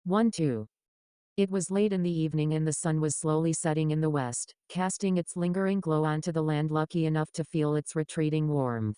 1-2. It was late in the evening and the sun was slowly setting in the west, casting its lingering glow onto the land lucky enough to feel its retreating warmth.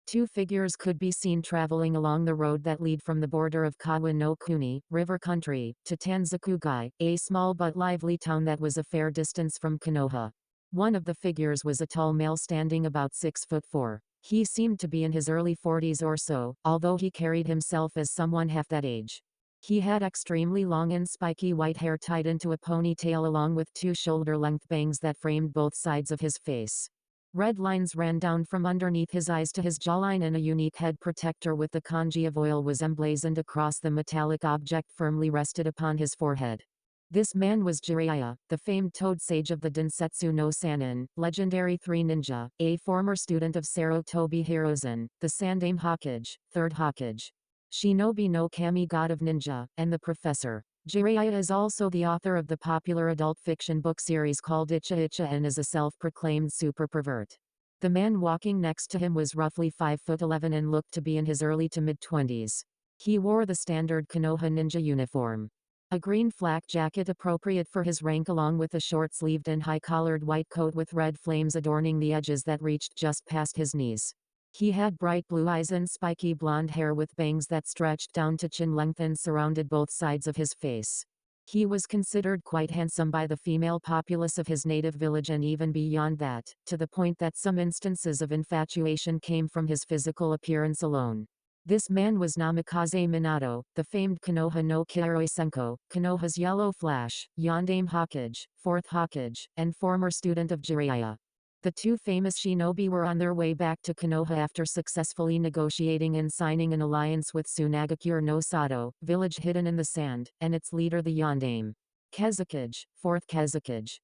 Two figures could be seen traveling along the road that lead from the border of Kawa no Kuni, river country, to Tanzakugai, a small but lively town that was a fair distance from Konoha. One of the figures was a tall male standing about 6'4". He seemed to be in his early 40s or so, although he carried himself as someone half that age. He had extremely long and spiky white hair tied into a ponytail along with two shoulder-length bangs that framed both sides of his face. Red lines ran down from underneath his eyes to his jawline, and a unique head protector with the kanji of oil was emblazoned across the metallic object firmly rested upon his forehead. This man was Jiraiya, the famed Toad Sage of the Densetsu no Sannin, legendary 3 ninja, a former student of Sarutobi Hiruzen, the Sandaime Hokage, 3rd Hokage, Shinobi no Kami God of Ninja, and the Professor. Jiraiya is also the author of the popular adult fiction book series called Icha Icha and is a self-proclaimed super pervert. The man walking next to him was roughly 5'11" and looked to be in his early to mid-20s. He wore the standard Konoha ninja uniform. A green flak jacket appropriate for his rank along with a short-sleeved and high-collared white coat with red flames adorning the edges that reached just past his knees. He had bright blue eyes and spiky blonde hair with bangs that stretched down to chin length and surrounded both sides of his face. He was considered quite handsome by the female populace of his native village and even beyond that, to the point that some instances of infatuation came from his physical appearance alone. This man was Namikaze Minato, the famed Konoha no Kiroi Senko, Konoha's Yellow Flash, Yondaime Hokage, 4th Hokage, and former student of Jiraiya. The two famous shinobi were on their way back to Konoha after successfully negotiating and signing an alliance with Tsunade no Sato, village hidden in the sand, and its leader the Yondaime Kezukage, 4th Kezukage.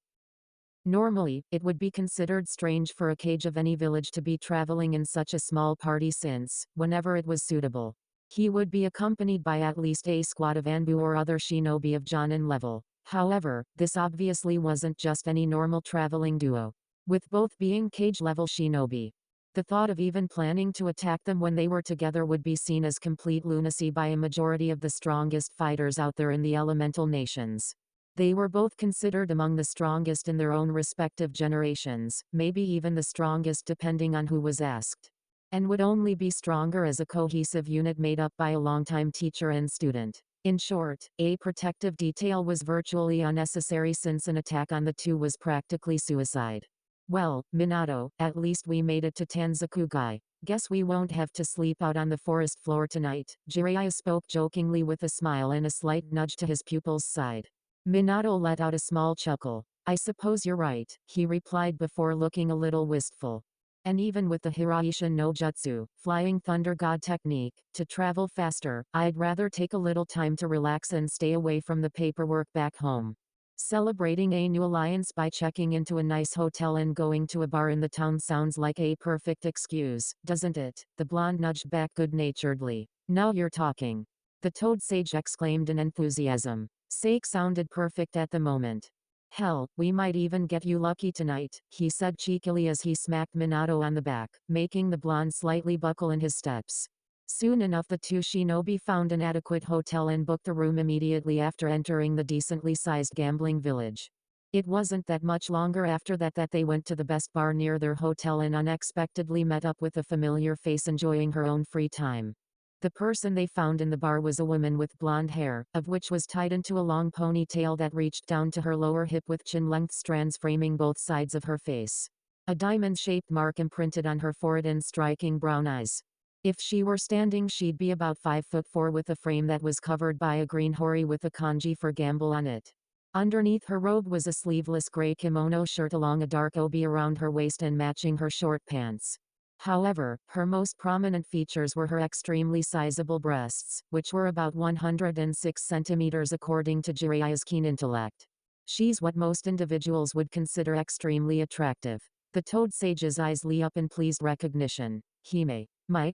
Normally, it would be considered strange for a kage of any village to be traveling in such a small party since, whenever it was suitable, he would be accompanied by at least a squad of Anbu or other shinobi of Jonin level. However, this obviously wasn't just any normal traveling duo, with both being kage-level shinobi. The thought of even planning to attack them when they were together would be seen as complete lunacy by a majority of the strongest fighters out there in the elemental nations. They were both considered among the strongest in their own respective generations, maybe even the strongest depending on who was asked, and would only be stronger as a cohesive unit made up by a longtime teacher and student. In short, a protective detail was virtually unnecessary since an attack on the two was practically suicide. Well, Minato, at least we made it to Tanzakugai. Guess we won't have to sleep out on the forest floor tonight, Jiraiya spoke jokingly with a smile and a slight nudge to his pupil's side. Minato let out a small chuckle. I suppose you're right, he replied before looking a little wistful. And even with the Hiraisha no Jutsu, flying thunder god technique, to travel faster, I'd rather take a little time to relax and stay away from the paperwork back home. Celebrating a new alliance by checking into a nice hotel and going to a bar in the town sounds like a perfect excuse, doesn't it? The blonde nudged back good-naturedly. Now you're talking. The Toad Sage exclaimed in enthusiasm. Sake sounded perfect at the moment. Hell, we might even get you lucky tonight, he said cheekily as he smacked Minato on the back, making the blonde slightly buckle in his steps. Soon enough the two shinobi found an adequate hotel and booked a room immediately after entering the decently sized gambling village. It wasn't that much longer after that they went to the best bar near their hotel and unexpectedly met up with a familiar face enjoying her own free time. The person they found in the bar was a woman with blonde hair, of which was tied into a long ponytail that reached down to her lower hip with chin-length strands framing both sides of her face. A diamond-shaped mark imprinted on her forehead and striking brown eyes. If she were standing she'd be about 5'4" with a frame that was covered by a green hori with a kanji for gamble on it. Underneath her robe was a sleeveless gray kimono shirt along a dark obi around her waist and matching her short pants. However, her most prominent features were her extremely sizable breasts, which were about 106 centimeters according to Jiraiya's keen intellect. She's what most individuals would consider extremely attractive. The Toad Sage's eyes lit up in pleased recognition. Hime.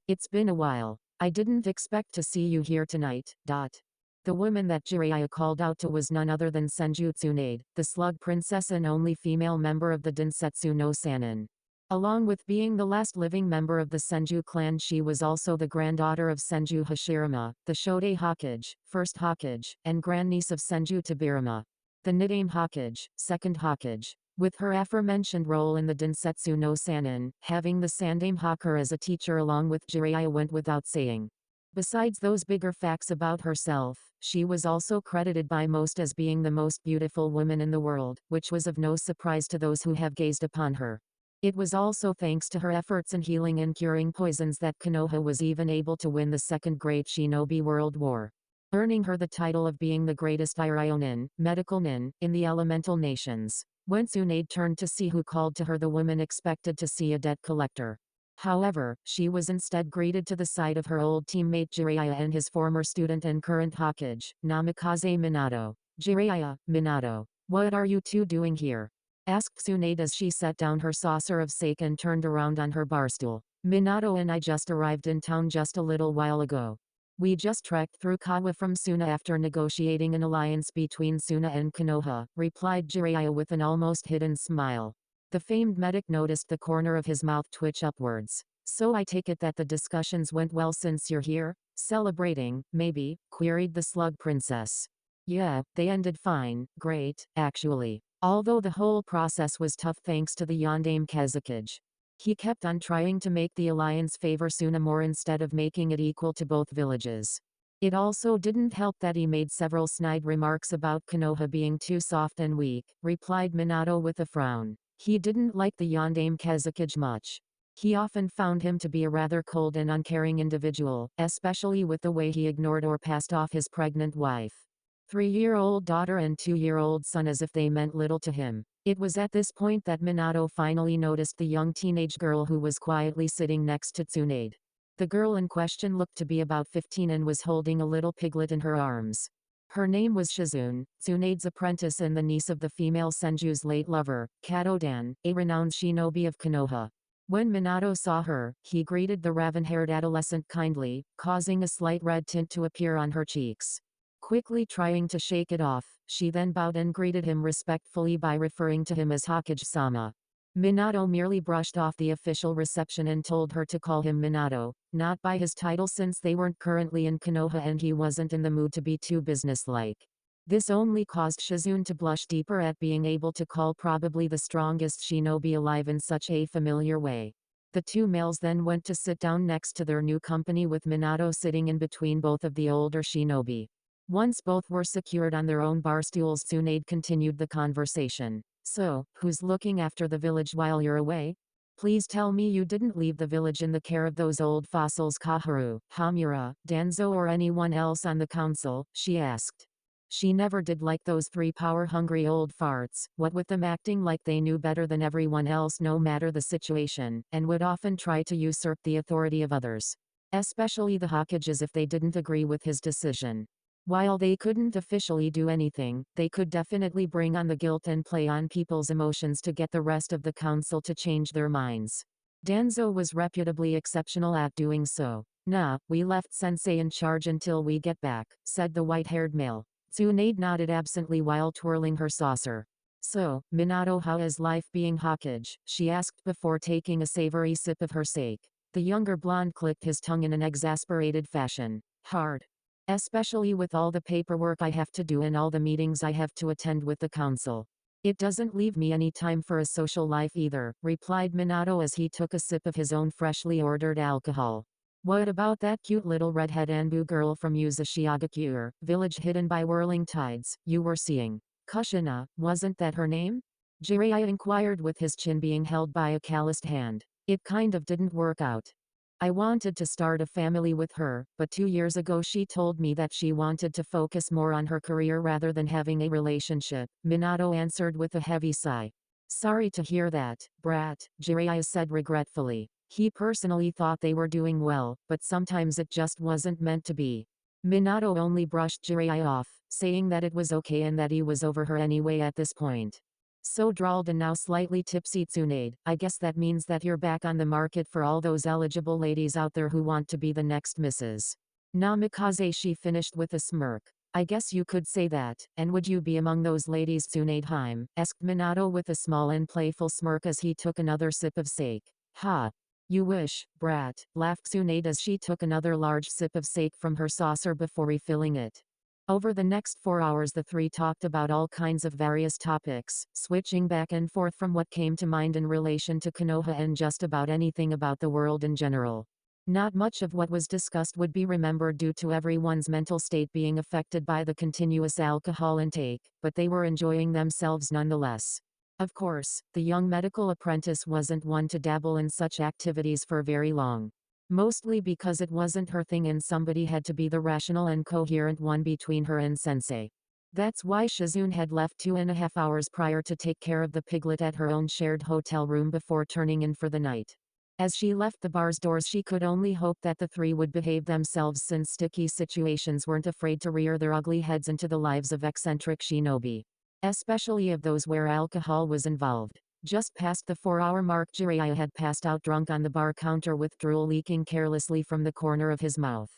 It's been a while. I didn't expect to see you here tonight. The woman that Jiraiya called out to was none other than Senju Tsunade, the slug princess and only female member of the Densetsu no Sannin. Along with being the last living member of the Senju clan, she was also the granddaughter of Senju Hashirama, the Shode Hokage, first Hokage, and grandniece of Senju Tobirama, the Niddame Hokage, second Hokage. With her aforementioned role in the Densetsu no Sanin, having the Sandame Hawker as a teacher along with Jiraiya went without saying. Besides those bigger facts about herself, she was also credited by most as being the most beautiful woman in the world, which was of no surprise to those who have gazed upon her. It was also thanks to her efforts in healing and curing poisons that Konoha was even able to win the Second Great Shinobi World War, earning her the title of being the greatest Irionin, medical nin, in the elemental nations. When Tsunade turned to see who called to her, the woman expected to see a debt collector. However, she was instead greeted to the side of her old teammate Jiraiya and his former student and current Hokage, Namikaze Minato. Jiraiya, Minato. What are you two doing here? Asked Tsunade as she set down her saucer of sake and turned around on her barstool. Minato and I just arrived in town just a little while ago. We just trekked through Kawa from Suna after negotiating an alliance between Suna and Konoha, replied Jiraiya with an almost hidden smile. The famed medic noticed the corner of his mouth twitch upwards. So I take it that the discussions went well since you're here? Celebrating, maybe? Queried the slug princess. Yeah, they ended fine, great, actually. Although the whole process was tough thanks to the Yondaime Kazekage. He kept on trying to make the alliance favor Suna more instead of making it equal to both villages. It also didn't help that he made several snide remarks about Konoha being too soft and weak, replied Minato with a frown. He didn't like the Yondaime Kazekage much. He often found him to be a rather cold and uncaring individual, especially with the way he ignored or passed off his pregnant wife, 3-year-old daughter and 2-year-old son as if they meant little to him. It was at this point that Minato finally noticed the young teenage girl who was quietly sitting next to Tsunade. The girl in question looked to be about 15 and was holding a little piglet in her arms. Her name was Shizune, Tsunade's apprentice and the niece of the female Senju's late lover, Kato-dan, a renowned shinobi of Konoha. When Minato saw her, he greeted the raven-haired adolescent kindly, causing a slight red tint to appear on her cheeks. Quickly trying to shake it off, she then bowed and greeted him respectfully by referring to him as Hokage-sama. Minato merely brushed off the official reception and told her to call him Minato, not by his title since they weren't currently in Konoha and he wasn't in the mood to be too businesslike. This only caused Shizune to blush deeper at being able to call probably the strongest shinobi alive in such a familiar way. The two males then went to sit down next to their new company with Minato sitting in between both of the older shinobi. Once both were secured on their own bar stools, Tsunade continued the conversation. So, who's looking after the village while you're away? Please tell me you didn't leave the village in the care of those old fossils Kaharu, Hamura, Danzo or anyone else on the council, she asked. She never did like those 3 power-hungry old farts, what with them acting like they knew better than everyone else no matter the situation, and would often try to usurp the authority of others. Especially the Hokages if they didn't agree with his decision. While they couldn't officially do anything, they could definitely bring on the guilt and play on people's emotions to get the rest of the council to change their minds. Danzo was reputably exceptional at doing so. Nah, we left Sensei in charge until we get back, said the white-haired male. Tsunade nodded absently while twirling her saucer. So, Minato, how is life being Hokage? She asked before taking a savory sip of her sake. The younger blonde clicked his tongue in an exasperated fashion. Hard. Especially with all the paperwork I have to do and all the meetings I have to attend with the council. It doesn't leave me any time for a social life either, replied Minato as he took a sip of his own freshly ordered alcohol. What about that cute little redhead Anbu girl from Uzushiogakure, village hidden by whirling tides, you were seeing? Kushina, wasn't that her name? Jiraiya inquired with his chin being held by a calloused hand. It kind of didn't work out. I wanted to start a family with her, but 2 years ago she told me that she wanted to focus more on her career rather than having a relationship, Minato answered with a heavy sigh. Sorry to hear that, brat, Jiraiya said regretfully. He personally thought they were doing well, but sometimes it just wasn't meant to be. Minato only brushed Jiraiya off, saying that it was okay and that he was over her anyway at this point. So drawled and now slightly tipsy Tsunade, I guess that means that you're back on the market for all those eligible ladies out there who want to be the next Mrs. Namikaze, she finished with a smirk. I guess you could say that. And would you be among those ladies, Tsunade? Asked Minato with a small and playful smirk as he took another sip of sake. Ha! You wish, brat, laughed Tsunade as she took another large sip of sake from her saucer before refilling it. Over the next 4 hours the three talked about all kinds of various topics, switching back and forth from what came to mind in relation to Konoha and just about anything about the world in general. Not much of what was discussed would be remembered due to everyone's mental state being affected by the continuous alcohol intake, but they were enjoying themselves nonetheless. Of course, the young medical apprentice wasn't one to dabble in such activities for very long. Mostly because it wasn't her thing and somebody had to be the rational and coherent one between her and sensei. That's why Shizune had left 2.5 hours prior to take care of the piglet at her own shared hotel room before turning in for the night. As she left the bar's doors she could only hope that the three would behave themselves since sticky situations weren't afraid to rear their ugly heads into the lives of eccentric shinobi. Especially of those where alcohol was involved. Just past the 4-hour mark Jiraiya had passed out drunk on the bar counter with drool leaking carelessly from the corner of his mouth.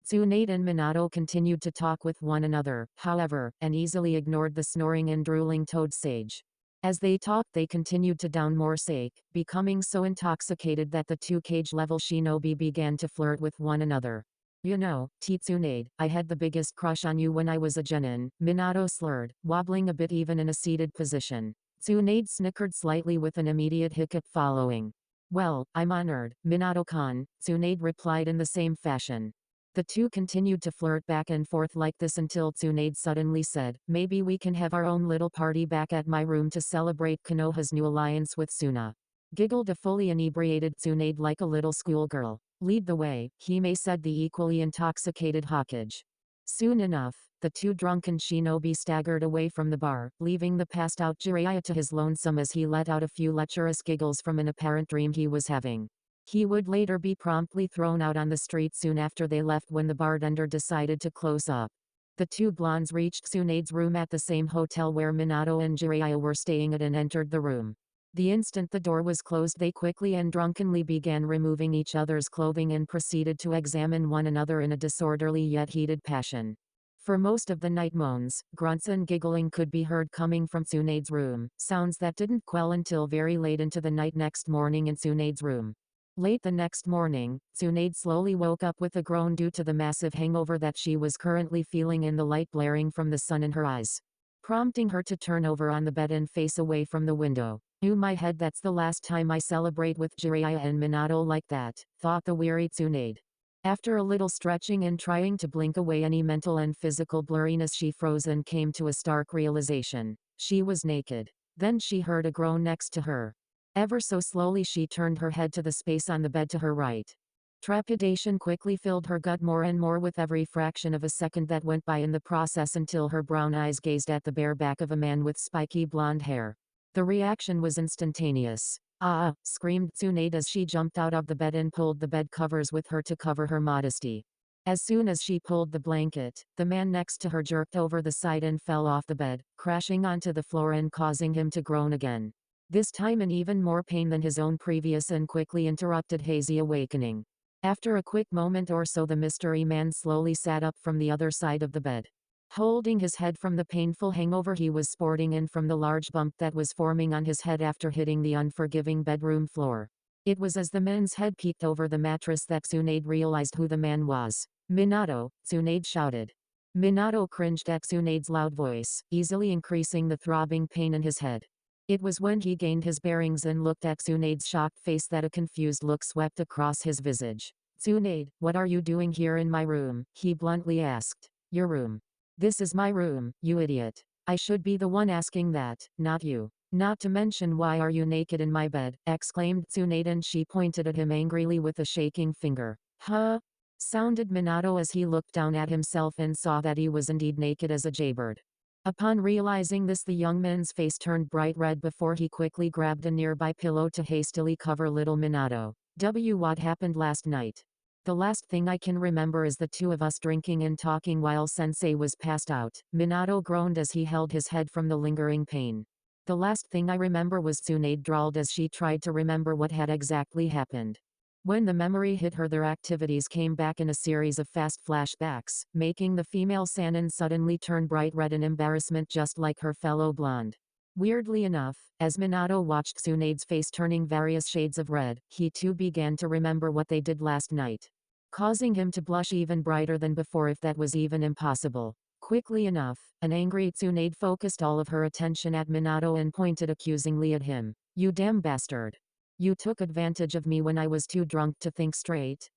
Tsunade and Minato continued to talk with one another, however, and easily ignored the snoring and drooling Toad Sage. As they talked they continued to down more sake, becoming so intoxicated that the two cage-level shinobi began to flirt with one another. You know, Tsunade, I had the biggest crush on you when I was a genin, Minato slurred, wobbling a bit even in a seated position. Tsunade snickered slightly with an immediate hiccup following. Well, I'm honored, Minato-kan, Tsunade replied in the same fashion. The two continued to flirt back and forth like this until Tsunade suddenly said, maybe we can have our own little party back at my room to celebrate Konoha's new alliance with Suna. Giggled a fully inebriated Tsunade like a little schoolgirl. Lead the way, Hime said the equally intoxicated Hokage. Soon enough, the two drunken shinobi staggered away from the bar, leaving the passed-out Jiraiya to his lonesome as he let out a few lecherous giggles from an apparent dream he was having. He would later be promptly thrown out on the street soon after they left when the bartender decided to close up. The two blondes reached Tsunade's room at the same hotel where Minato and Jiraiya were staying at and entered the room. The instant the door was closed they quickly and drunkenly began removing each other's clothing and proceeded to examine one another in a disorderly yet heated passion. For most of the night moans, grunts and giggling could be heard coming from Tsunade's room, sounds that didn't quell until very late into the night next morning in Tsunade's room. Late the next morning, Tsunade slowly woke up with a groan due to the massive hangover that she was currently feeling and the light blaring from the sun in her eyes, prompting her to turn over on the bed and face away from the window. My head, that's the last time I celebrate with Jiraiya and Minato like that, thought the weary Tsunade. After a little stretching and trying to blink away any mental and physical blurriness she froze and came to a stark realization. She was naked. Then she heard a groan next to her. Ever so slowly she turned her head to the space on the bed to her right. Trepidation quickly filled her gut more and more with every fraction of a second that went by in the process until her brown eyes gazed at the bare back of a man with spiky blonde hair. The reaction was instantaneous. Ah! Screamed Tsunade as she jumped out of the bed and pulled the bed covers with her to cover her modesty. As soon as she pulled the blanket, the man next to her jerked over the side and fell off the bed, crashing onto the floor and causing him to groan again. This time in even more pain than his own previous and quickly interrupted hazy awakening. After a quick moment or so the mystery man slowly sat up from the other side of the bed. Holding his head from the painful hangover he was sporting and from the large bump that was forming on his head after hitting the unforgiving bedroom floor. It was as the man's head peeked over the mattress that Tsunade realized who the man was. Minato, Tsunade shouted. Minato cringed at Tsunade's loud voice, easily increasing the throbbing pain in his head. It was when he gained his bearings and looked at Tsunade's shocked face that a confused look swept across his visage. Tsunade, what are you doing here in my room? He bluntly asked. Your room. This is my room, you idiot. I should be the one asking that, not you. Not to mention why are you naked in my bed, exclaimed Tsunade and she pointed at him angrily with a shaking finger. Huh? Sounded Minato as he looked down at himself and saw that he was indeed naked as a jaybird. Upon realizing this the young man's face turned bright red before he quickly grabbed a nearby pillow to hastily cover little Minato. What happened last night? The last thing I can remember is the two of us drinking and talking while sensei was passed out. Minato groaned as he held his head from the lingering pain. The last thing I remember was Tsunade drawled as she tried to remember what had exactly happened. When the memory hit her, their activities came back in a series of fast flashbacks, making the female Sannin suddenly turn bright red in embarrassment just like her fellow blonde. Weirdly enough, as Minato watched Tsunade's face turning various shades of red, he too began to remember what they did last night, causing him to blush even brighter than before, if that was even impossible. Quickly enough, an angry Tsunade focused all of her attention at Minato and pointed accusingly at him. "You damn bastard. You took advantage of me when I was too drunk to think straight."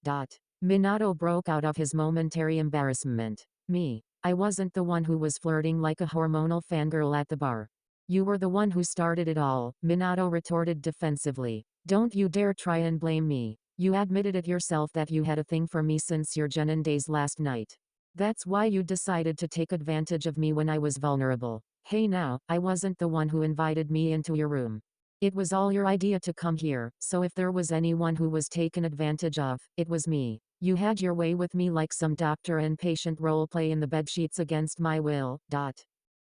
Minato broke out of his momentary embarrassment. "Me? I wasn't the one who was flirting like a hormonal fangirl at the bar. You were the one who started it all," Minato retorted defensively. "Don't you dare try and blame me. You admitted it yourself that you had a thing for me since your Genin days last night. That's why you decided to take advantage of me when I was vulnerable. Hey now, I wasn't the one who invited me into your room. It was all your idea to come here, so if there was anyone who was taken advantage of, it was me. You had your way with me like some doctor and patient roleplay in the bedsheets against my will."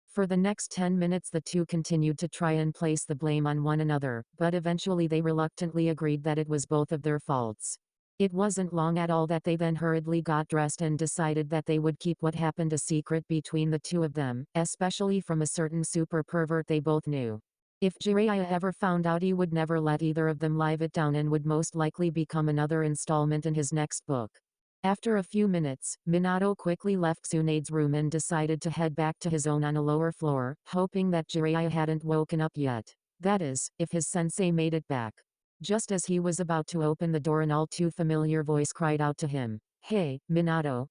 For the next 10 minutes the two continued to try and place the blame on one another, but eventually they reluctantly agreed that it was both of their faults. It wasn't long at all that they then hurriedly got dressed and decided that they would keep what happened a secret between the two of them, especially from a certain super pervert they both knew. If Jiraiya ever found out, he would never let either of them live it down and would most likely become another installment in his next book. After a few minutes, Minato quickly left Tsunade's room and decided to head back to his own on a lower floor, hoping that Jiraiya hadn't woken up yet. That is, if his sensei made it back. Just as he was about to open the door, an all too familiar voice cried out to him. "Hey, Minato."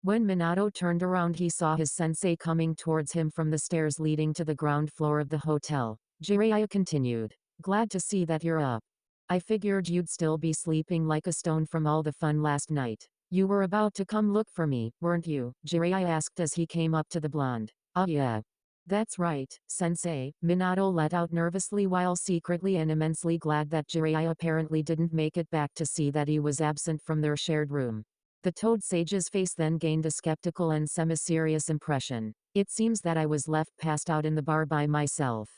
When Minato turned around, he saw his sensei coming towards him from the stairs leading to the ground floor of the hotel. Jiraiya continued. "Glad to see that you're up. I figured you'd still be sleeping like a stone from all the fun last night. You were about to come look for me, weren't you?" Jiraiya asked as he came up to the blonde. "Ah yeah. That's right, sensei," Minato let out nervously while secretly and immensely glad that Jiraiya apparently didn't make it back to see that he was absent from their shared room. The Toad Sage's face then gained a skeptical and semi-serious impression. "It seems that I was left passed out in the bar by myself.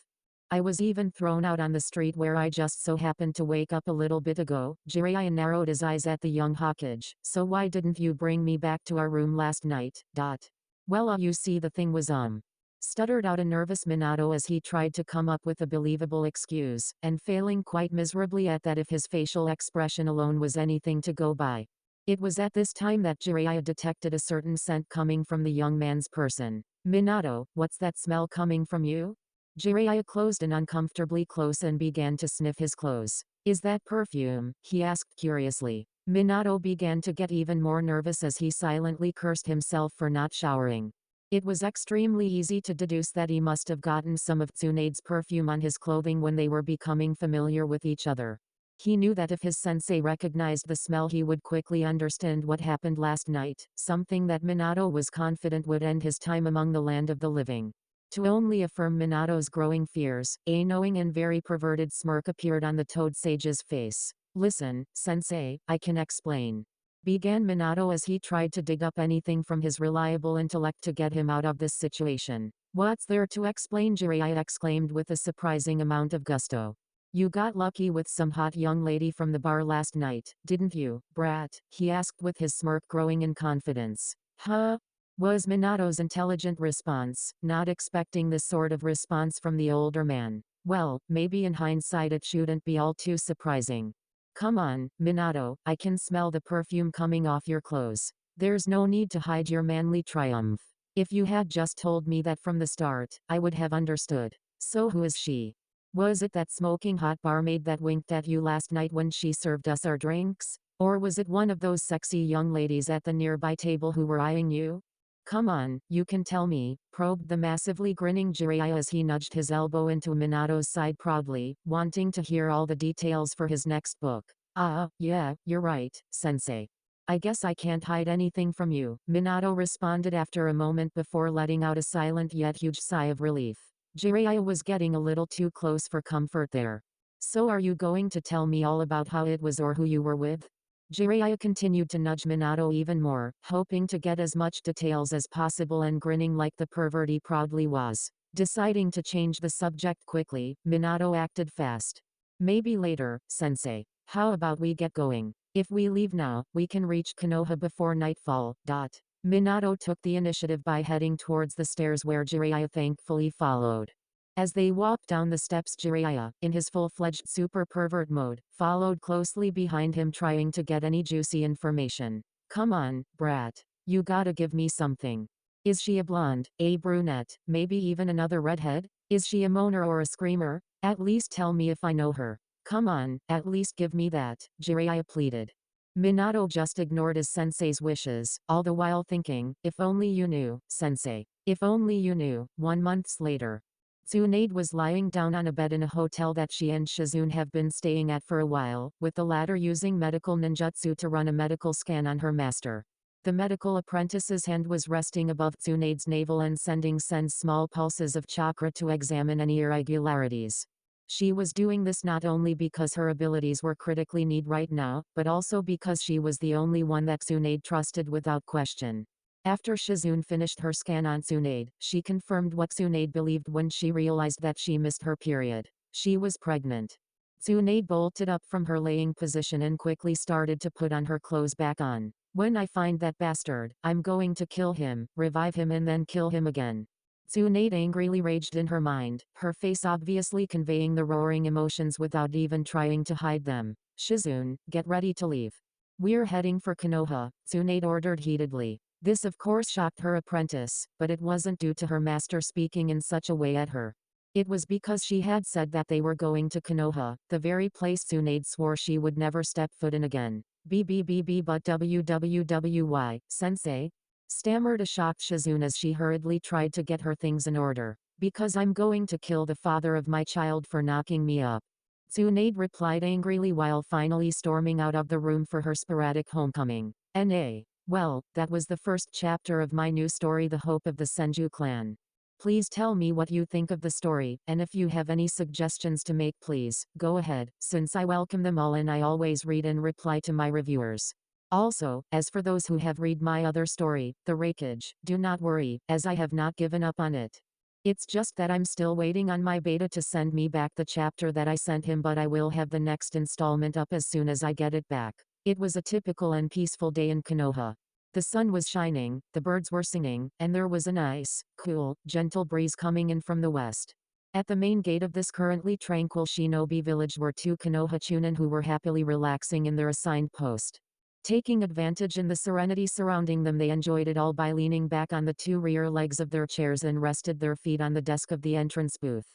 I was even thrown out on the street where I just so happened to wake up a little bit ago." Jiraiya narrowed his eyes at the young Hokage. "So why didn't you bring me back to our room last night?" "Well, you see, the thing was stuttered out a nervous Minato as he tried to come up with a believable excuse, and failing quite miserably at that if his facial expression alone was anything to go by. It was at this time that Jiraiya detected a certain scent coming from the young man's person. "Minato, what's that smell coming from you?" Jiraiya closed in uncomfortably close and began to sniff his clothes. "Is that perfume?" he asked curiously. Minato began to get even more nervous as he silently cursed himself for not showering. It was extremely easy to deduce that he must have gotten some of Tsunade's perfume on his clothing when they were becoming familiar with each other. He knew that if his sensei recognized the smell, he would quickly understand what happened last night, something that Minato was confident would end his time among the land of the living. To only affirm Minato's growing fears, a knowing and very perverted smirk appeared on the Toad Sage's face. "Listen, sensei, I can explain," began Minato as he tried to dig up anything from his reliable intellect to get him out of this situation. "What's there to explain?" Jiraiya exclaimed with a surprising amount of gusto. "You got lucky with some hot young lady from the bar last night, didn't you, brat?" he asked with his smirk growing in confidence. "Huh?" was Minato's intelligent response, not expecting this sort of response from the older man. "Well, maybe in hindsight it shouldn't be all too surprising. Come on, Minato, I can smell the perfume coming off your clothes. There's no need to hide your manly triumph. If you had just told me that from the start, I would have understood. So who is she? Was it that smoking hot barmaid that winked at you last night when she served us our drinks? Or was it one of those sexy young ladies at the nearby table who were eyeing you? Come on, you can tell me," probed the massively grinning Jiraiya as he nudged his elbow into Minato's side proudly, wanting to hear all the details for his next book. "Ah, yeah, you're right, sensei. I guess I can't hide anything from you," Minato responded after a moment before letting out a silent yet huge sigh of relief. Jiraiya was getting a little too close for comfort there. "So are you going to tell me all about how it was or who you were with?" Jiraiya continued to nudge Minato even more, hoping to get as much details as possible and grinning like the pervert he proudly was. Deciding to change the subject quickly, Minato acted fast. "Maybe later, sensei. How about we get going? If we leave now, we can reach Konoha before nightfall. Minato took the initiative by heading towards the stairs where Jiraiya thankfully followed. As they walked down the steps, Jiraiya, in his full-fledged super pervert mode, followed closely behind him trying to get any juicy information. Come on, brat. You gotta give me something. Is she a blonde, a brunette, maybe even another redhead? Is she a moaner or a screamer? At least tell me if I know her. Come on, at least give me that, Jiraiya pleaded. Minato just ignored his sensei's wishes, all the while thinking, if only you knew, sensei. If only you knew. 1 month later. Tsunade was lying down on a bed in a hotel that she and Shizune have been staying at for a while, with the latter using medical ninjutsu to run a medical scan on her master. The medical apprentice's hand was resting above Tsunade's navel and sending small pulses of chakra to examine any irregularities. She was doing this not only because her abilities were critically needed right now, but also because she was the only one that Tsunade trusted without question. After Shizune finished her scan on Tsunade, she confirmed what Tsunade believed when she realized that she missed her period. She was pregnant. Tsunade bolted up from her laying position and quickly started to put on her clothes back on. When I find that bastard, I'm going to kill him, revive him and then kill him again. Tsunade angrily raged in her mind, her face obviously conveying the roaring emotions without even trying to hide them. Shizune, get ready to leave. We're heading for Konoha, Tsunade ordered heatedly. This of course shocked her apprentice, but it wasn't due to her master speaking in such a way at her. It was because she had said that they were going to Konoha, the very place Tsunade swore she would never step foot in again. But wwwy, sensei? Stammered a shocked Shizune as she hurriedly tried to get her things in order. Because I'm going to kill the father of my child for knocking me up. Tsunade replied angrily while finally storming out of the room for her sporadic homecoming. N.A. Well, that was the first chapter of my new story, The Hope of the Senju Clan. Please tell me what you think of the story, and if you have any suggestions to make, please, go ahead, since I welcome them all and I always read and reply to my reviewers. Also, as for those who have read my other story, The Rakeage, do not worry, as I have not given up on it. It's just that I'm still waiting on my beta to send me back the chapter that I sent him, but I will have the next installment up as soon as I get it back. It was a typical and peaceful day in Konoha. The sun was shining, the birds were singing, and there was a nice, cool, gentle breeze coming in from the west. At the main gate of this currently tranquil shinobi village were 2 Konoha chunin who were happily relaxing in their assigned post. Taking advantage in the serenity surrounding them, they enjoyed it all by leaning back on the 2 rear legs of their chairs and rested their feet on the desk of the entrance booth.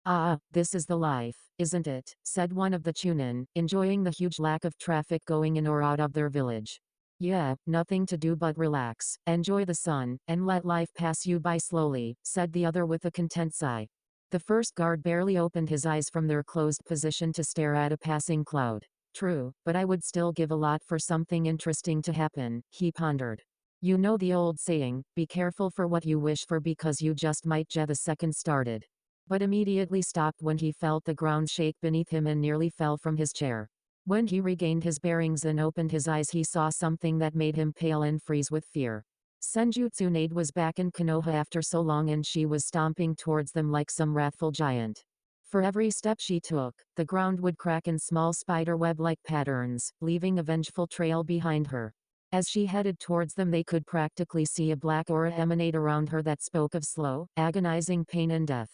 Ah, this is the life, isn't it? Said one of the chunin, enjoying the huge lack of traffic going in or out of their village. Yeah, nothing to do but relax, enjoy the sun, and let life pass you by slowly, said the other with a content sigh. The first guard barely opened his eyes from their closed position to stare at a passing cloud. True, but I would still give a lot for something interesting to happen, he pondered. You know the old saying, be careful for what you wish for because you just might get the second started. But immediately stopped when he felt the ground shake beneath him and nearly fell from his chair. When he regained his bearings and opened his eyes, he saw something that made him pale and freeze with fear. Senju Tsunade was back in Konoha after so long, and she was stomping towards them like some wrathful giant. For every step she took, the ground would crack in small spiderweb-like patterns, leaving a vengeful trail behind her. As she headed towards them, they could practically see a black aura emanate around her that spoke of slow, agonizing pain and death.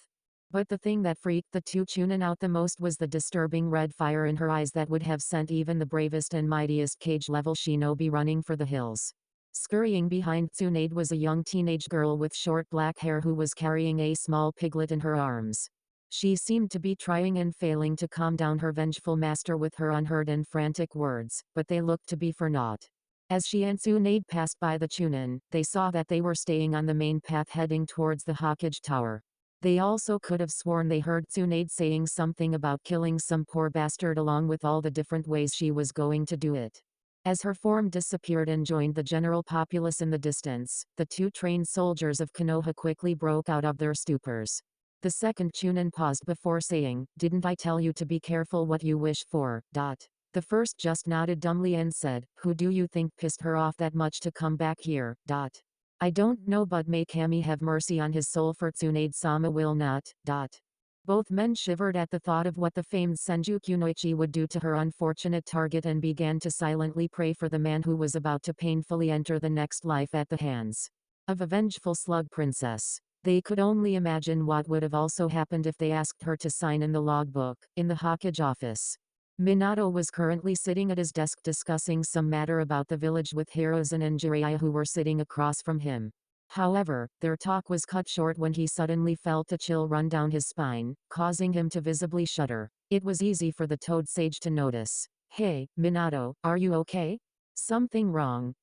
But the thing that freaked the 2 chunin out the most was the disturbing red fire in her eyes that would have sent even the bravest and mightiest cage-level shinobi running for the hills. Scurrying behind Tsunade was a young teenage girl with short black hair who was carrying a small piglet in her arms. She seemed to be trying and failing to calm down her vengeful master with her unheard and frantic words, but they looked to be for naught. As she and Tsunade passed by the chunin, they saw that they were staying on the main path heading towards the Hokage Tower. They also could have sworn they heard Tsunade saying something about killing some poor bastard along with all the different ways she was going to do it. As her form disappeared and joined the general populace in the distance, the 2 trained soldiers of Konoha quickly broke out of their stupors. The second chunin paused before saying, "Didn't I tell you to be careful what you wish for?" The first just nodded dumbly and said, "Who do you think pissed her off that much to come back here?" "I don't know, but may Kami have mercy on his soul, for Tsunade-sama will not." Both men shivered at the thought of what the famed Senju Kunoichi would do to her unfortunate target and began to silently pray for the man who was about to painfully enter the next life at the hands of a vengeful slug princess. They could only imagine what would have also happened if they asked her to sign in the logbook, in the Hokage office. Minato was currently sitting at his desk discussing some matter about the village with Hiruzen and Jiraiya who were sitting across from him. However, their talk was cut short when he suddenly felt a chill run down his spine, causing him to visibly shudder. It was easy for the Toad Sage to notice. "Hey, Minato, are you okay? Something wrong?"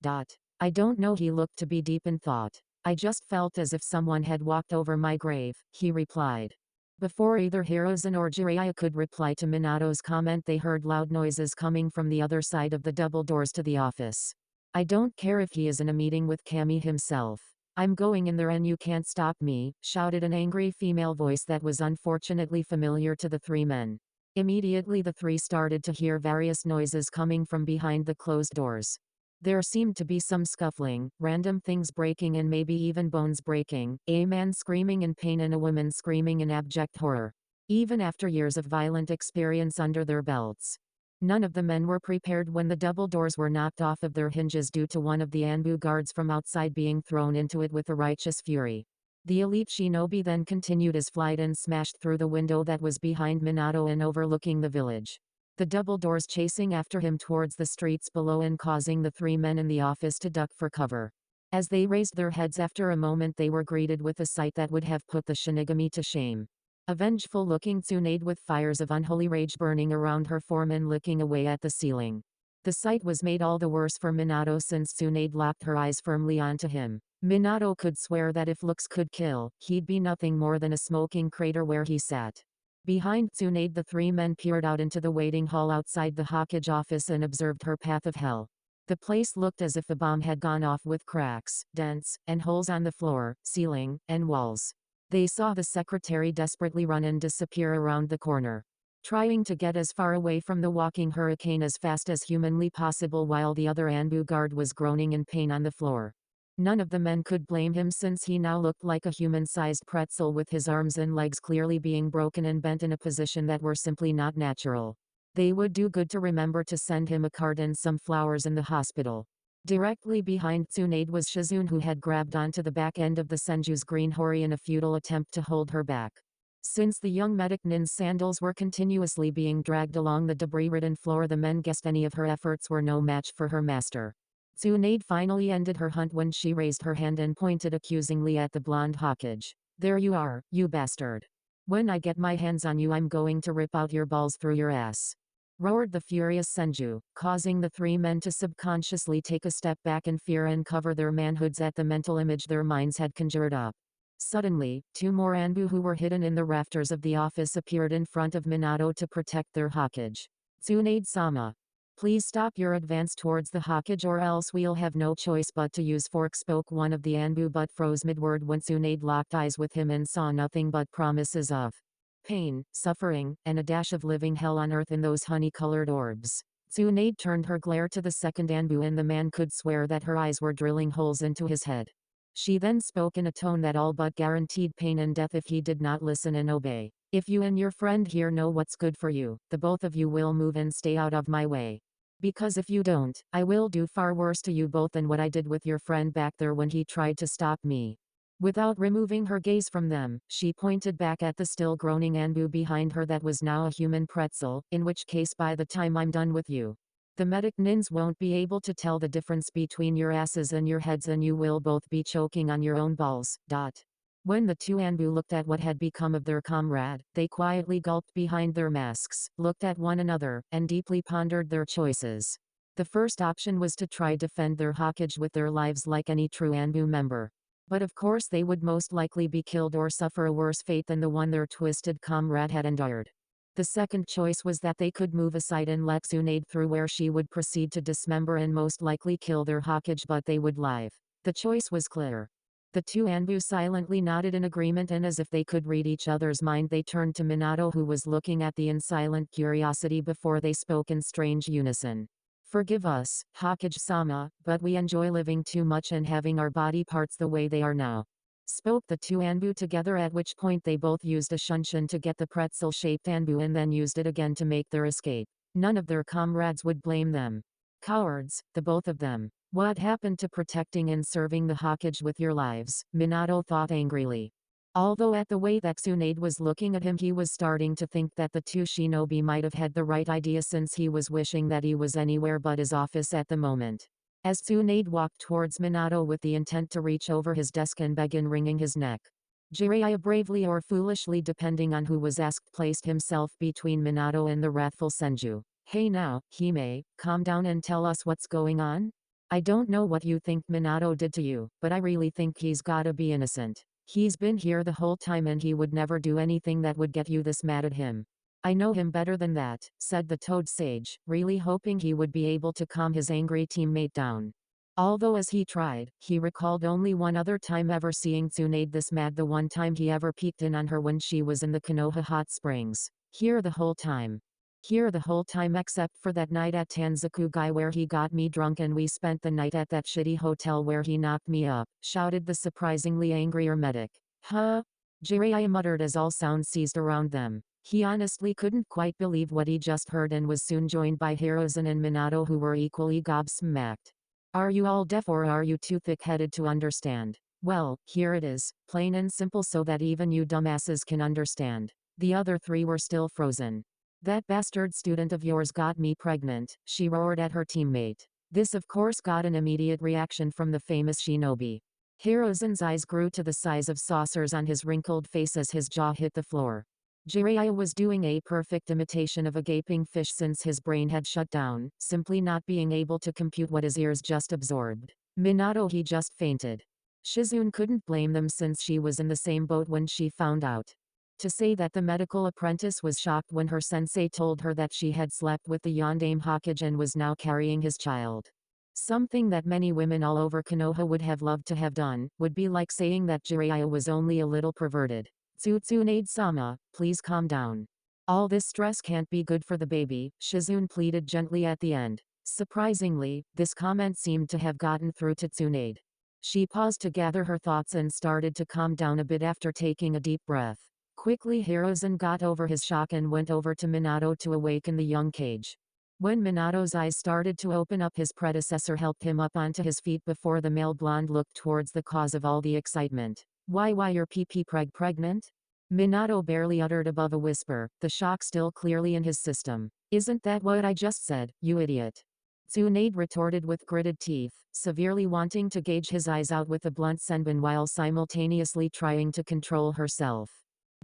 "I don't know." He looked to be deep in thought. "I just felt as if someone had walked over my grave," he replied. Before either Hiruzen or Jiraiya could reply to Minato's comment, they heard loud noises coming from the other side of the double doors to the office. "I don't care if he is in a meeting with Kami himself. I'm going in there and you can't stop me," shouted an angry female voice that was unfortunately familiar to the three men. Immediately the three started to hear various noises coming from behind the closed doors. There seemed to be some scuffling, random things breaking and maybe even bones breaking, a man screaming in pain and a woman screaming in abject horror. Even after years of violent experience under their belts, none of the men were prepared when the double doors were knocked off of their hinges due to one of the Anbu guards from outside being thrown into it with a righteous fury. The elite shinobi then continued his flight and smashed through the window that was behind Minato and overlooking the village. The double doors chasing after him towards the streets below and causing the three men in the office to duck for cover. As they raised their heads after a moment, they were greeted with a sight that would have put the Shinigami to shame. A vengeful-looking Tsunade with fires of unholy rage burning around her form and licking away at the ceiling. The sight was made all the worse for Minato since Tsunade locked her eyes firmly onto him. Minato could swear that if looks could kill, he'd be nothing more than a smoking crater where he sat. Behind Tsunade, the three men peered out into the waiting hall outside the Hokage office and observed her path of hell. The place looked as if a bomb had gone off with cracks, dents, and holes on the floor, ceiling, and walls. They saw the secretary desperately run and disappear around the corner, trying to get as far away from the walking hurricane as fast as humanly possible while the other Anbu guard was groaning in pain on the floor. None of the men could blame him since he now looked like a human-sized pretzel with his arms and legs clearly being broken and bent in a position that were simply not natural. They would do good to remember to send him a card and some flowers in the hospital. Directly behind Tsunade was Shizune, who had grabbed onto the back end of the Senju's green hori in a futile attempt to hold her back. Since the young medic nin's sandals were continuously being dragged along the debris-ridden floor, the men guessed any of her efforts were no match for her master. Tsunade finally ended her hunt when she raised her hand and pointed accusingly at the blonde Hokage. "There you are, you bastard. When I get my hands on you, I'm going to rip out your balls through your ass," roared the furious Senju, causing the three men to subconsciously take a step back in fear and cover their manhoods at the mental image their minds had conjured up. Suddenly, two more Anbu who were hidden in the rafters of the office appeared in front of Minato to protect their Hokage. "Tsunade-sama, please stop your advance towards the Hokage or else we'll have no choice but to use force," spoke one of the Anbu, but froze mid-word when Tsunade locked eyes with him and saw nothing but promises of pain, suffering, and a dash of living hell on earth in those honey-colored orbs. Tsunade turned her glare to the second Anbu and the man could swear that her eyes were drilling holes into his head. She then spoke in a tone that all but guaranteed pain and death if he did not listen and obey. "If you and your friend here know what's good for you, the both of you will move and stay out of my way. Because if you don't, I will do far worse to you both than what I did with your friend back there when he tried to stop me." Without removing her gaze from them, she pointed back at the still groaning Anbu behind her that was now a human pretzel, "In which case by the time I'm done with you, the medic nins won't be able to tell the difference between your asses and your heads and you will both be choking on your own balls." When the two Anbu looked at what had become of their comrade, they quietly gulped behind their masks, looked at one another, and deeply pondered their choices. The first option was to try defend their Hokage with their lives like any true Anbu member. But of course they would most likely be killed or suffer a worse fate than the one their twisted comrade had endured. The second choice was that they could move aside and let Tsunade through, where she would proceed to dismember and most likely kill their Hokage, but they would live. The choice was clear. The two Anbu silently nodded in agreement, and as if they could read each other's mind, they turned to Minato, who was looking at the in silent curiosity before they spoke in strange unison. "Forgive us, Hokage-sama, but we enjoy living too much and having our body parts the way they are now. spoke the two anbu together, at which point they both used a shunshin to get the pretzel-shaped anbu and then used it again to make their escape. None of their comrades would blame them. Cowards, the both of them. What happened to protecting and serving the Hokage with your lives? Minato thought angrily. Although at the way that Tsunade was looking at him he was starting to think that the two shinobi might have had the right idea, since he was wishing that he was anywhere but his office at the moment. As Tsunade walked towards Minato with the intent to reach over his desk and begin wringing his neck, Jiraiya bravely or foolishly, depending on who was asked, placed himself between Minato and the wrathful Senju. Hey now, Hime, calm down and tell us what's going on? I don't know what you think Minato did to you, but I really think he's gotta be innocent. He's been here the whole time and he would never do anything that would get you this mad at him. I know him better than that, said the Toad Sage, really hoping he would be able to calm his angry teammate down. Although as he tried, he recalled only one other time ever seeing Tsunade this mad, the one time he ever peeked in on her when she was in the Konoha hot springs. Here the whole time except for that night at Tanzakugai where he got me drunk and we spent the night at that shitty hotel where he knocked me up, shouted the surprisingly angrier medic. Huh? Jiraiya muttered as all sounds ceased around them. He honestly couldn't quite believe what he just heard and was soon joined by Hiruzen and Minato, who were equally gobsmacked. Are you all deaf or are you too thick-headed to understand? Well, here it is, plain and simple so that even you dumbasses can understand. The other three were still frozen. That bastard student of yours got me pregnant, she roared at her teammate. This of course got an immediate reaction from the famous shinobi. Hiruzen's eyes grew to the size of saucers on his wrinkled face as his jaw hit the floor. Jiraiya was doing a perfect imitation of a gaping fish since his brain had shut down, simply not being able to compute what his ears just absorbed. Minato, he just fainted. Shizune couldn't blame them since she was in the same boat when she found out. To say that the medical apprentice was shocked when her sensei told her that she had slept with the Yondaime Hokage and was now carrying his child. Something that many women all over Konoha would have loved to have done, would be like saying that Jiraiya was only a little perverted. Tsunade-sama, please calm down. All this stress can't be good for the baby, Shizune pleaded gently at the end. Surprisingly, this comment seemed to have gotten through to Tsunade. She paused to gather her thoughts and started to calm down a bit after taking a deep breath. Quickly Hiruzen got over his shock and went over to Minato to awaken the young Kage. When Minato's eyes started to open up, his predecessor helped him up onto his feet before the male blonde looked towards the cause of all the excitement. Why you're pregnant? Minato barely uttered above a whisper, the shock still clearly in his system. Isn't that what I just said, you idiot? Tsunade retorted with gritted teeth, severely wanting to gauge his eyes out with a blunt senbon while simultaneously trying to control herself.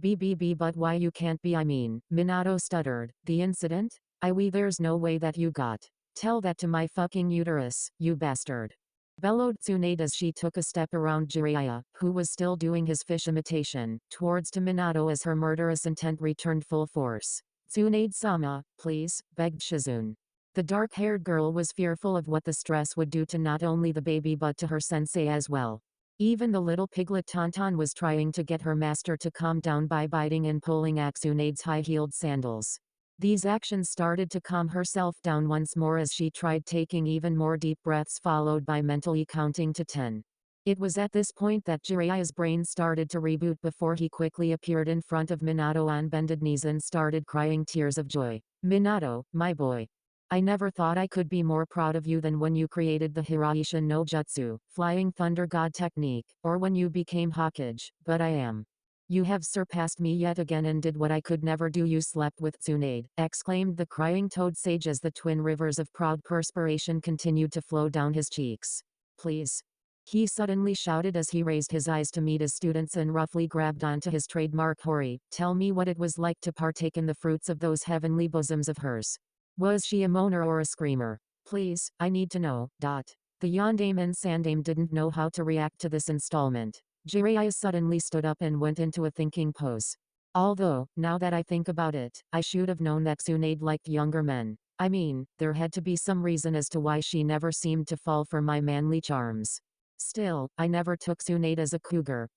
But why you can't be, I mean, Minato stuttered. The incident? There's no way that you got. Tell that to my fucking uterus, you bastard. Bellowed Tsunade as she took a step around Jiraiya, who was still doing his fish imitation, towards to Minato as her murderous intent returned full force. Tsunade-sama, please, begged Shizune. The dark-haired girl was fearful of what the stress would do to not only the baby but to her sensei as well. Even the little piglet Tauntaun was trying to get her master to calm down by biting and pulling at Tsunade's high-heeled sandals. These actions started to calm herself down once more as she tried taking even more deep breaths followed by mentally counting to 10. It was at this point that Jiraiya's brain started to reboot before he quickly appeared in front of Minato on bended knees and started crying tears of joy. Minato, my boy. I never thought I could be more proud of you than when you created the Hiraishin no Jutsu, Flying Thunder God technique, or when you became Hokage, but I am. You have surpassed me yet again and did what I could never do. You slept with Tsunade, exclaimed the crying Toad Sage as the twin rivers of proud perspiration continued to flow down his cheeks. Please. He suddenly shouted as he raised his eyes to meet his students and roughly grabbed onto his trademark Hori. Tell me what it was like to partake in the fruits of those heavenly bosoms of hers. Was she a moaner or a screamer? Please, I need to know. The Yondaime and Sandaime didn't know how to react to this installment. Jiraiya suddenly stood up and went into a thinking pose. Although, now that I think about it, I should have known that Tsunade liked younger men. I mean, there had to be some reason as to why she never seemed to fall for my manly charms. Still, I never took Tsunade as a cougar.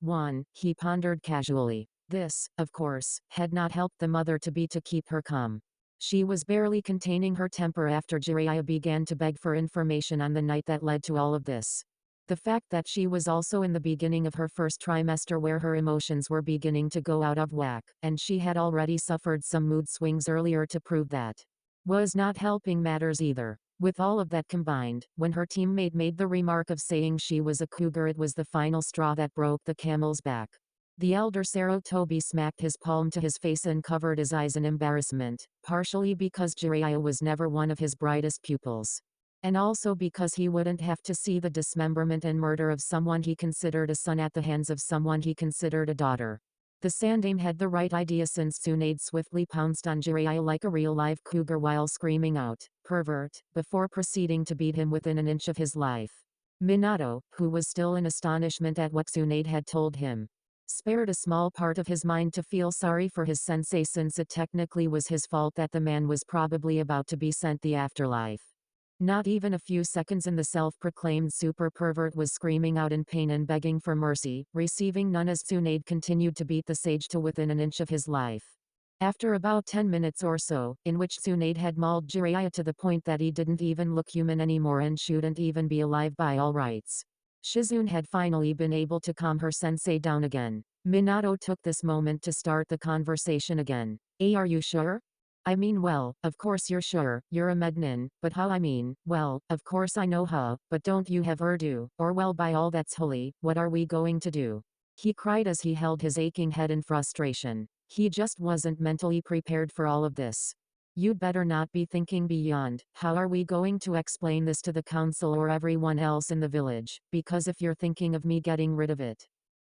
He pondered casually. This, of course, had not helped the mother-to-be to keep her calm. She was barely containing her temper after Jiraiya began to beg for information on the night that led to all of this. The fact that she was also in the beginning of her first trimester where her emotions were beginning to go out of whack, and she had already suffered some mood swings earlier to prove that, was not helping matters either. With all of that combined, when her teammate made the remark of saying she was a cougar, it was the final straw that broke the camel's back. The elder Sarutobi smacked his palm to his face and covered his eyes in embarrassment, partially because Jiraiya was never one of his brightest pupils. And also because he wouldn't have to see the dismemberment and murder of someone he considered a son at the hands of someone he considered a daughter. The Sandaime had the right idea since Tsunade swiftly pounced on Jiraiya like a real-live cougar while screaming out, "Pervert," before proceeding to beat him within an inch of his life. Minato, who was still in astonishment at what Tsunade had told him, spared a small part of his mind to feel sorry for his sensei since it technically was his fault that the man was probably about to be sent the afterlife. Not even a few seconds in the self-proclaimed super pervert was screaming out in pain and begging for mercy, receiving none as Tsunade continued to beat the sage to within an inch of his life. After about 10 minutes or so, in which Tsunade had mauled Jiraiya to the point that he didn't even look human anymore and shouldn't even be alive by all rights, Shizune had finally been able to calm her sensei down again. Minato took this moment to start the conversation again. Are you sure? I mean, well, of course you're sure, you're a mednin, but how? I mean, well, of course I know how, but don't you have Urdu, or well by all that's holy, what are we going to do? He cried as he held his aching head in frustration. He just wasn't mentally prepared for all of this. You'd better not be thinking beyond, how are we going to explain this to the council or everyone else in the village, because if you're thinking of me getting rid of it.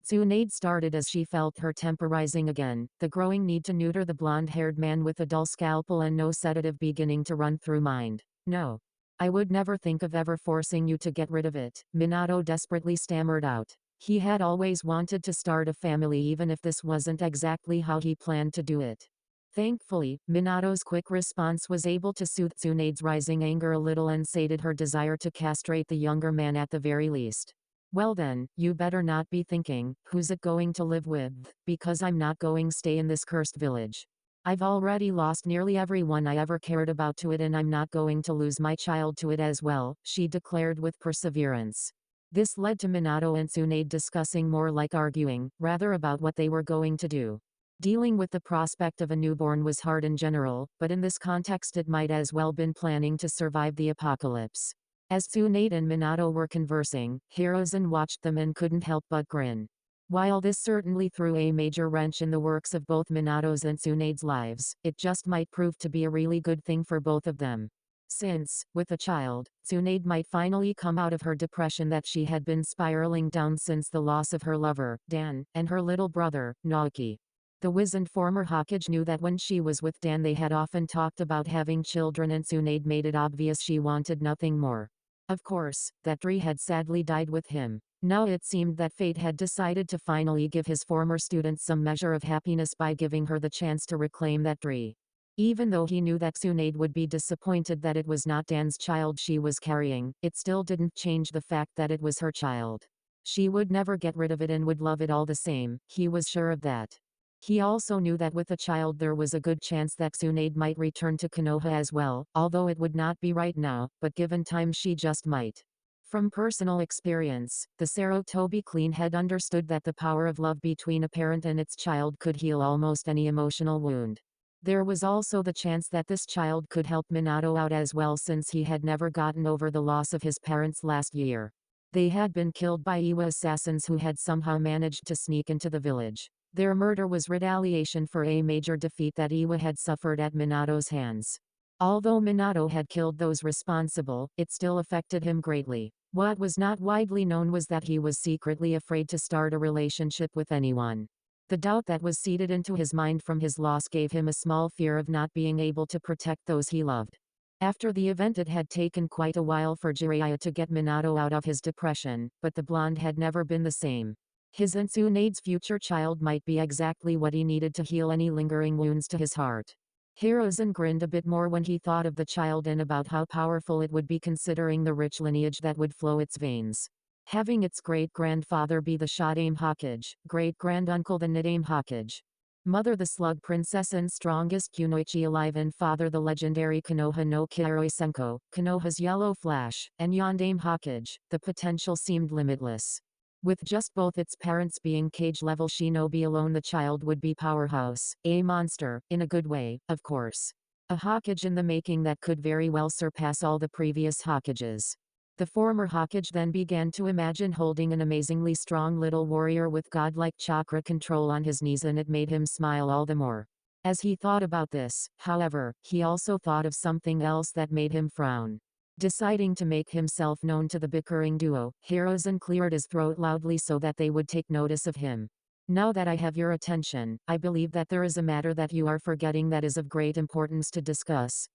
Tsunade started as she felt her temper rising again, the growing need to neuter the blonde-haired man with a dull scalpel and no sedative beginning to run through mind. No. I would never think of ever forcing you to get rid of it, Minato desperately stammered out. He had always wanted to start a family even if this wasn't exactly how he planned to do it. Thankfully, Minato's quick response was able to soothe Tsunade's rising anger a little and sated her desire to castrate the younger man at the very least. Well then, you better not be thinking, who's it going to live with, because I'm not going to stay in this cursed village. I've already lost nearly everyone I ever cared about to it and I'm not going to lose my child to it as well, she declared with perseverance. This led to Minato and Tsunade discussing more like arguing, rather about what they were going to do. Dealing with the prospect of a newborn was hard in general, but in this context it might as well been planning to survive the apocalypse. As Tsunade and Minato were conversing, Hiruzen watched them and couldn't help but grin. While this certainly threw a major wrench in the works of both Minato's and Tsunade's lives, it just might prove to be a really good thing for both of them. Since, with a child, Tsunade might finally come out of her depression that she had been spiraling down since the loss of her lover, Dan, and her little brother, Naoki. The wizened former Hokage knew that when she was with Dan they had often talked about having children and Tsunade made it obvious she wanted nothing more. Of course, that Dri had sadly died with him. Now it seemed that fate had decided to finally give his former student some measure of happiness by giving her the chance to reclaim that Dri. Even though he knew that Tsunade would be disappointed that it was not Dan's child she was carrying, it still didn't change the fact that it was her child. She would never get rid of it and would love it all the same, he was sure of that. He also knew that with a child there was a good chance that Tsunade might return to Konoha as well, although it would not be right now, but given time she just might. From personal experience, the Sarutobi clean head understood that the power of love between a parent and its child could heal almost any emotional wound. There was also the chance that this child could help Minato out as well since he had never gotten over the loss of his parents last year. They had been killed by Iwa assassins who had somehow managed to sneak into the village. Their murder was retaliation for a major defeat that Iwa had suffered at Minato's hands. Although Minato had killed those responsible, it still affected him greatly. What was not widely known was that he was secretly afraid to start a relationship with anyone. The doubt that was seeded into his mind from his loss gave him a small fear of not being able to protect those he loved. After the event it had taken quite a while for Jiraiya to get Minato out of his depression, but the blonde had never been the same. His and Tsunade's future child might be exactly what he needed to heal any lingering wounds to his heart. Hiruzen grinned a bit more when he thought of the child and about how powerful it would be considering the rich lineage that would flow its veins. Having its great-grandfather be the Shodaime Hokage, great-granduncle the Nidaime Hokage. Mother the slug princess and strongest kunoichi alive, and father the legendary Konoha no Kyoroi Senko, Konoha's yellow flash, and Yondaime Hokage. The potential seemed limitless. With just both its parents being cage-level shinobi alone, the child would be powerhouse, a monster, in a good way, of course. A Hokage in the making that could very well surpass all the previous Hokages. The former Hokage then began to imagine holding an amazingly strong little warrior with godlike chakra control on his knees, and it made him smile all the more. As he thought about this, however, he also thought of something else that made him frown. Deciding to make himself known to the bickering duo, Hiruzen cleared his throat loudly so that they would take notice of him. Now that I have your attention, I believe that there is a matter that you are forgetting that is of great importance to discuss.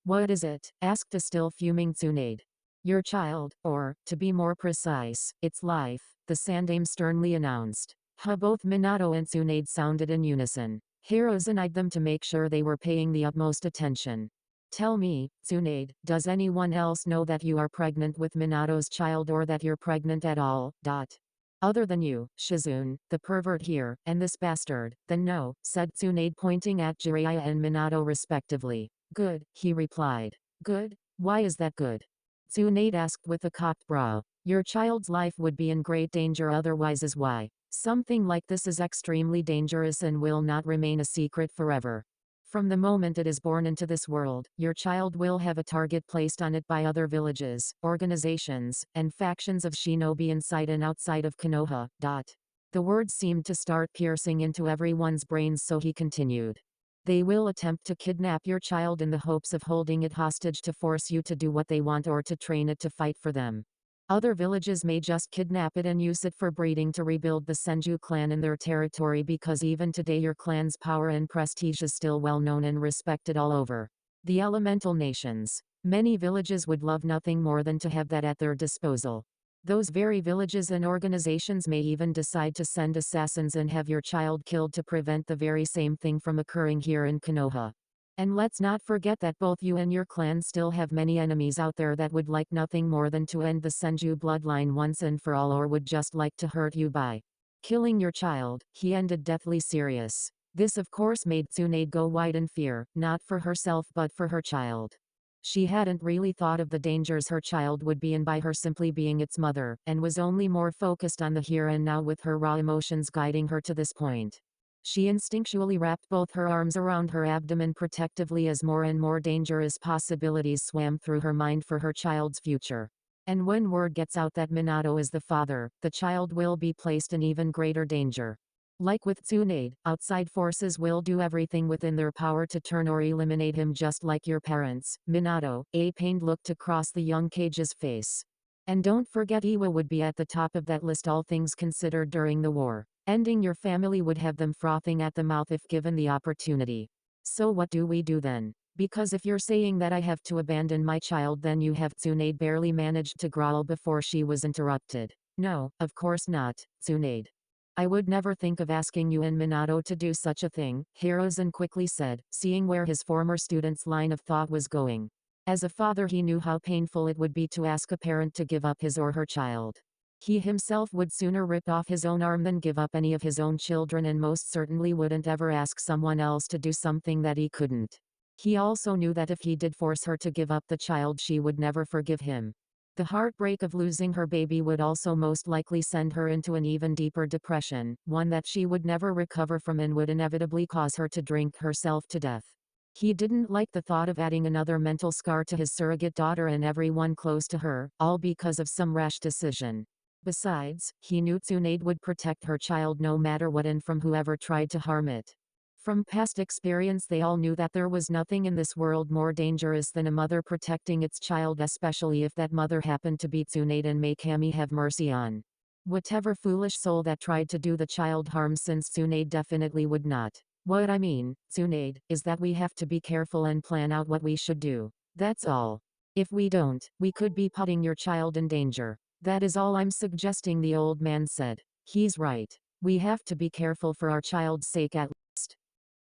What is it? Asked a still fuming Tsunade. Your child, or, to be more precise, its life, the Sandaime sternly announced. Both Minato and Tsunade sounded in unison. Hiruzen eyed them to make sure they were paying the utmost attention. Tell me, Tsunade, does anyone else know that you are pregnant with Minato's child, or that you're pregnant at all? Other than you, Shizune, the pervert here, and this bastard, then no, said Tsunade, pointing at Jiraiya and Minato respectively. Good, he replied. Good? Why is that good? Tsunade asked with a cocked brow. Your child's life would be in great danger otherwise, is why. Something like this is extremely dangerous and will not remain a secret forever. From the moment it is born into this world, your child will have a target placed on it by other villages, organizations, and factions of shinobi inside and outside of Konoha. The words seemed to start piercing into everyone's brains, so he continued. They will attempt to kidnap your child in the hopes of holding it hostage to force you to do what they want or to train it to fight for them. Other villages may just kidnap it and use it for breeding to rebuild the Senju clan in their territory, because even today your clan's power and prestige is still well known and respected all over the elemental nations. Many villages would love nothing more than to have that at their disposal. Those very villages and organizations may even decide to send assassins and have your child killed to prevent the very same thing from occurring here in Konoha. And let's not forget that both you and your clan still have many enemies out there that would like nothing more than to end the Senju bloodline once and for all, or would just like to hurt you by killing your child. He ended, deathly serious. This of course made Tsunade go white in fear, not for herself but for her child. She hadn't really thought of the dangers her child would be in by her simply being its mother, and was only more focused on the here and now, with her raw emotions guiding her to this point. She instinctually wrapped both her arms around her abdomen protectively as more and more dangerous possibilities swam through her mind for her child's future. And when word gets out that Minato is the father, the child will be placed in even greater danger. Like with Tsunade, outside forces will do everything within their power to turn or eliminate him, just like your parents. Minato, a pained look to cross the young Kage's face. And don't forget, Iwa would be at the top of that list, all things considered, during the war. Ending your family would have them frothing at the mouth if given the opportunity. So what do we do then? Because if you're saying that I have to abandon my child, then you have. Tsunade barely managed to growl before she was interrupted. No, of course not, Tsunade. I would never think of asking you and Minato to do such a thing, Hiruzen quickly said, seeing where his former student's line of thought was going. As a father, he knew how painful it would be to ask a parent to give up his or her child. He himself would sooner rip off his own arm than give up any of his own children, and most certainly wouldn't ever ask someone else to do something that he couldn't. He also knew that if he did force her to give up the child, she would never forgive him. The heartbreak of losing her baby would also most likely send her into an even deeper depression, one that she would never recover from, and would inevitably cause her to drink herself to death. He didn't like the thought of adding another mental scar to his surrogate daughter and everyone close to her, all because of some rash decision. Besides, he knew Tsunade would protect her child no matter what, and from whoever tried to harm it. From past experience, they all knew that there was nothing in this world more dangerous than a mother protecting its child, especially if that mother happened to be Tsunade, and may Kami have mercy on whatever foolish soul that tried to do the child harm, since Tsunade definitely would not. What I mean, Tsunade, is that we have to be careful and plan out what we should do. That's all. If we don't, we could be putting your child in danger. That is all I'm suggesting, the old man said. He's right. We have to be careful for our child's sake at least.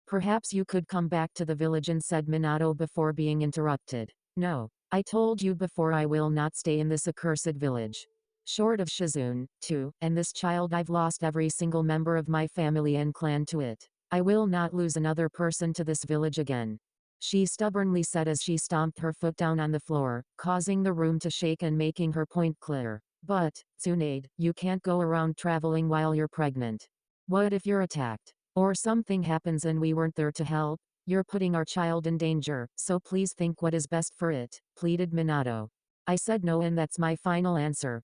Perhaps you could come back to the village, and said Minato before being interrupted. No. I told you before, I will not stay in this accursed village. Short of Shizune, too, and this child, I've lost every single member of my family and clan to it. I will not lose another person to this village again. She stubbornly said as she stomped her foot down on the floor, causing the room to shake and making her point clear. But, Tsunade, you can't go around traveling while you're pregnant. What if you're attacked? Or something happens and we weren't there to help? You're putting our child in danger, so please think what is best for it, pleaded Minato. I said no and that's my final answer.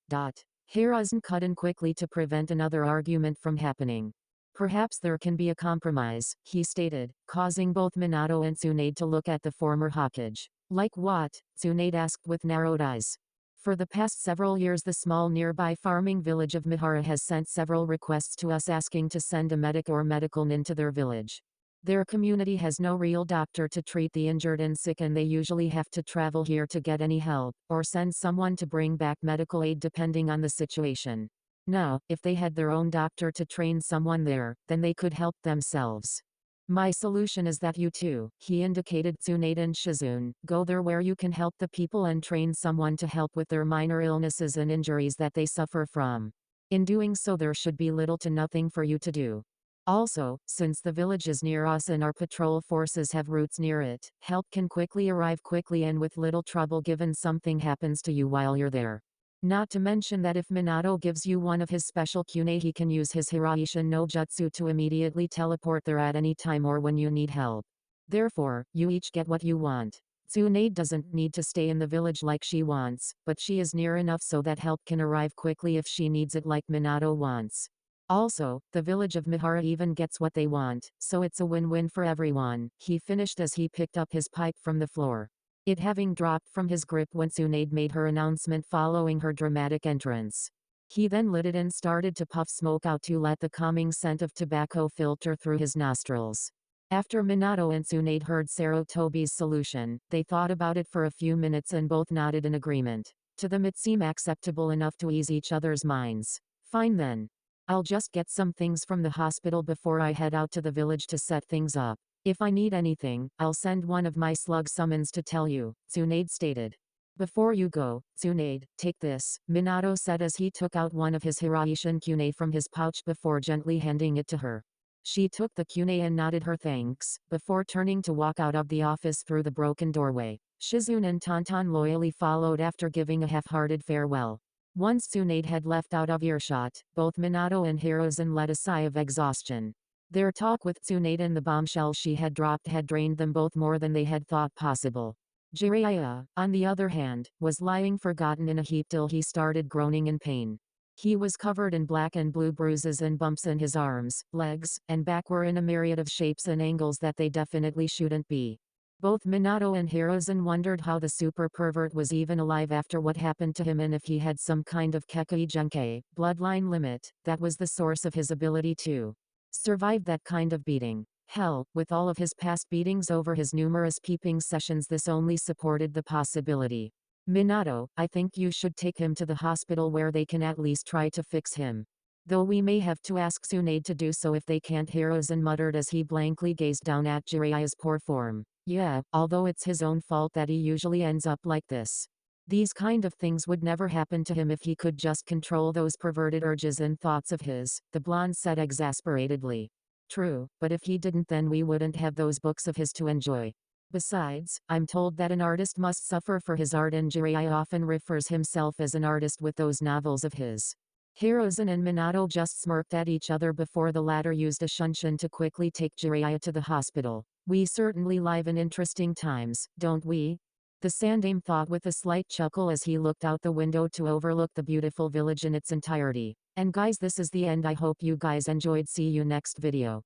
Hiruzen cut in quickly to prevent another argument from happening. Perhaps there can be a compromise, he stated, causing both Minato and Tsunade to look at the former Hokage. Like what? Tsunade asked with narrowed eyes. For the past several years the small nearby farming village of Mihara has sent several requests to us asking to send a medic or medical nin to their village. Their community has no real doctor to treat the injured and sick and they usually have to travel here to get any help, or send someone to bring back medical aid depending on the situation. Now, if they had their own doctor to train someone there, then they could help themselves. My solution is that you two, he indicated Tsunade and Shizune, go there where you can help the people and train someone to help with their minor illnesses and injuries that they suffer from. In doing so there should be little to nothing for you to do. Also, since the village is near us and our patrol forces have routes near it, help can quickly arrive quickly and with little trouble given something happens to you while you're there. Not to mention that if Minato gives you one of his special Tsunade he can use his Hiraishin no Jutsu to immediately teleport there at any time or when you need help. Therefore, you each get what you want. Tsunade doesn't need to stay in the village like she wants, but she is near enough so that help can arrive quickly if she needs it like Minato wants. Also, the village of Mihara even gets what they want, so it's a win-win for everyone, he finished as he picked up his pipe from the floor. It having dropped from his grip when Tsunade made her announcement following her dramatic entrance. He then lit it and started to puff smoke out to let the calming scent of tobacco filter through his nostrils. After Minato and Tsunade heard Sarutobi's solution, they thought about it for a few minutes and both nodded in agreement. To them it seemed acceptable enough to ease each other's minds. Fine then. I'll just get some things from the hospital before I head out to the village to set things up. If I need anything, I'll send one of my slug summons to tell you, Tsunade stated. Before you go, Tsunade, take this, Minato said as he took out one of his Hiraishin Tsunade from his pouch before gently handing it to her. She took the Tsunade and nodded her thanks, before turning to walk out of the office through the broken doorway. Shizune and Tonton loyally followed after giving a half-hearted farewell. Once Tsunade had left out of earshot, both Minato and Hiruzen let a sigh of exhaustion. Their talk with Tsunade and the bombshell she had dropped had drained them both more than they had thought possible. Jiraiya, on the other hand, was lying forgotten in a heap till he started groaning in pain. He was covered in black and blue bruises and bumps and his arms, legs, and back were in a myriad of shapes and angles that they definitely shouldn't be. Both Minato and Hiruzen wondered how the super pervert was even alive after what happened to him and if he had some kind of Kekkei Genkai, bloodline limit, that was the source of his ability to survived that kind of beating. Hell, with all of his past beatings over his numerous peeping sessions this only supported the possibility. Minato, I think you should take him to the hospital where they can at least try to fix him. Though we may have to ask Tsunade to do so if they can't, Hiruzen muttered as he blankly gazed down at Jiraiya's poor form. Yeah, although it's his own fault that he usually ends up like this. These kind of things would never happen to him if he could just control those perverted urges and thoughts of his, the blonde said exasperatedly. True, but if he didn't then we wouldn't have those books of his to enjoy. Besides, I'm told that an artist must suffer for his art and Jiraiya often refers himself as an artist with those novels of his. Hiruzen and Minato just smirked at each other before the latter used a shunshin to quickly take Jiraiya to the hospital. We certainly live in interesting times, don't we? The Sandaime thought with a slight chuckle as he looked out the window to overlook the beautiful village in its entirety. And guys, this is the end. I hope you guys enjoyed. See you next video.